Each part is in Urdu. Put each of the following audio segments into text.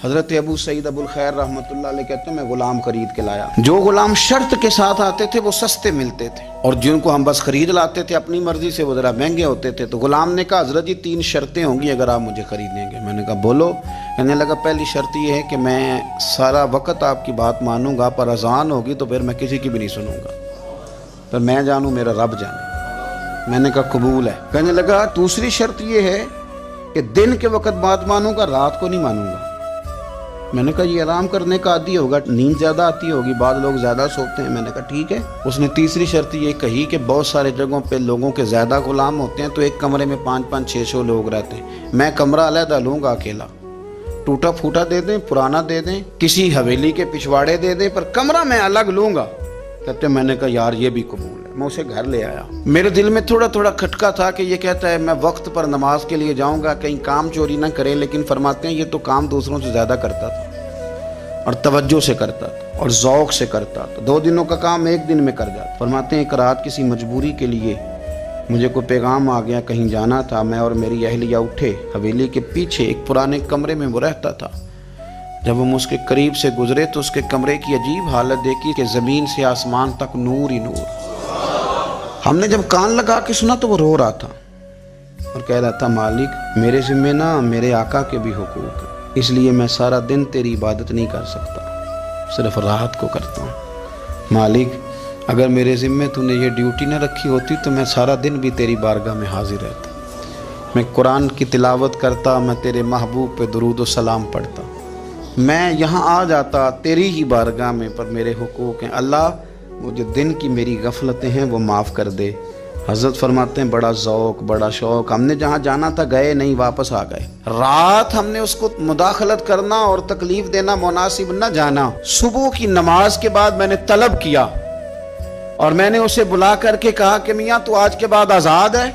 حضرت ابو سعید ابو الخیر رحمۃ اللہ علیہ کہتے ہیں میں غلام خرید کے لایا. جو غلام شرط کے ساتھ آتے تھے وہ سستے ملتے تھے، اور جن کو ہم بس خرید لاتے تھے اپنی مرضی سے وہ ذرا مہنگے ہوتے تھے. تو غلام نے کہا حضرت جی 3 شرطیں ہوں گی اگر آپ مجھے خریدیں گے. میں نے کہا بولو. کہنے لگا پہلی شرط یہ ہے کہ میں سارا وقت آپ کی بات مانوں گا، پر اذان ہوگی تو پھر میں کسی کی بھی نہیں سنوں گا، پر میں جانوں میرا رب جانے. میں نے کہا قبول ہے. کہنے لگا دوسری شرط یہ ہے کہ دن کے وقت بات مانوں گا، رات کو نہیں مانوں گا. میں نے کہا یہ آرام کرنے کا عادی ہوگا، نیند زیادہ آتی ہوگی، بعض لوگ زیادہ سوتے ہیں. میں نے کہا ٹھیک ہے. اس نے تیسری شرط یہ کہی کہ بہت سارے جگہوں پہ لوگوں کے زیادہ غلام ہوتے ہیں تو ایک کمرے میں 5-5 600 لوگ رہتے ہیں. میں کمرہ علیحدہ لوں گا اکیلا، ٹوٹا پھوٹا دے دیں، پرانا دے دیں، کسی حویلی کے پچھواڑے دے دیں، پر کمرہ میں الگ لوں گا. کہتے میں نے کہا یار یہ بھی قبول ہے. میں اسے گھر لے آیا. میرے دل میں تھوڑا تھوڑا کھٹکا تھا کہ یہ کہتا ہے میں وقت پر نماز کے لیے جاؤں گا، کہیں کام چوری نہ کرے، لیکن فرماتے ہیں یہ تو کام دوسروں سے زیادہ کرتا تھا اور توجہ سے کرتا تھا اور ذوق سے کرتا تھا. 2 دنوں کا کام 1 دن میں کر جاتا. فرماتے ہیں ایک رات کسی مجبوری کے لیے مجھے کوئی پیغام آ گیا، کہیں جانا تھا. میں اور میری اہلیہ اٹھے، حویلی کے پیچھے ایک پرانے کمرے میں وہ رہتا تھا. جب ہم اس کے قریب سے گزرے تو اس کے کمرے کی عجیب حالت دیکھی کہ زمین سے آسمان تک نور ہی نور. ہم نے جب کان لگا کے سنا تو وہ رو رہا تھا اور کہہ رہا تھا مالک میرے ذمہ نہ میرے آقا کے بھی حقوق ہیں، اس لیے میں سارا دن تیری عبادت نہیں کر سکتا، صرف رات کو کرتا ہوں. مالک اگر میرے ذمہ تو نے یہ ڈیوٹی نہ رکھی ہوتی تو میں سارا دن بھی تیری بارگاہ میں حاضر رہتا، میں قرآن کی تلاوت کرتا، میں تیرے محبوب پہ درود و سلام پڑھتا، میں یہاں آ جاتا تیری ہی بارگاہ میں، پر میرے حقوق ہیں. اللہ وہ جو دن کی میری غفلتیں ہیں وہ معاف کر دے. حضرت فرماتے ہیں بڑا ذوق بڑا شوق، ہم نے جہاں جانا تھا گئے نہیں، واپس آ گئے. رات ہم نے اس کو مداخلت کرنا اور تکلیف دینا مناسب نہ جانا. صبح کی نماز کے بعد میں نے طلب کیا اور میں نے اسے بلا کر کے کہا کہ میاں تو آج کے بعد آزاد ہے،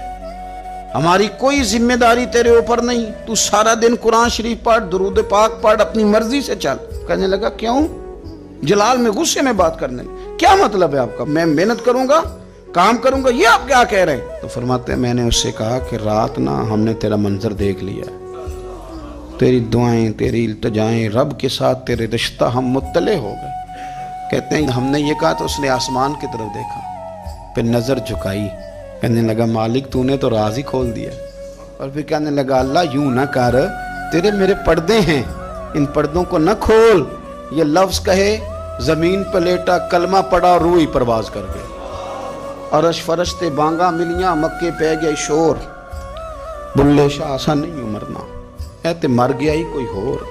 ہماری کوئی ذمہ داری تیرے اوپر نہیں، تو سارا دن قرآن شریف پڑھ، درود پاک پڑھ، اپنی مرضی سے چل. کہنے لگا کیوں؟ جلال میں غصے میں بات کرنے لگا. کیا مطلب ہے آپ کا؟ میں محنت کروں گا، کام کروں گا، یہ آپ کیا کہہ رہے ہیں؟ تو فرماتے ہیں میں نے اس سے کہا کہ رات نہ ہم نے تیرا منظر دیکھ لیا، تیری دعائیں تیری التجائیں، رب کے ساتھ تیرے رشتہ ہم مطلع ہو گئے. کہتے ہیں ہم نے یہ کہا تو اس نے آسمان کی طرف دیکھا، پھر نظر جھکائی. کہنے لگا مالک تو نے تو راز ہی کھول دیا. اور پھر کہنے لگا اللہ یوں نہ کر، تیرے میرے پردے ہیں، ان پردوں کو نہ کھول. یہ لفظ کہے زمین پہ لیٹا، کلمہ پڑا، روح ہی پرواز کر گئے. عرش فرشتے بانگا ملیاں، مکے پہ گئے شور. بلے شاہ سا نہیں مرنا، اے تے مر گیا ہی کوئی ہور.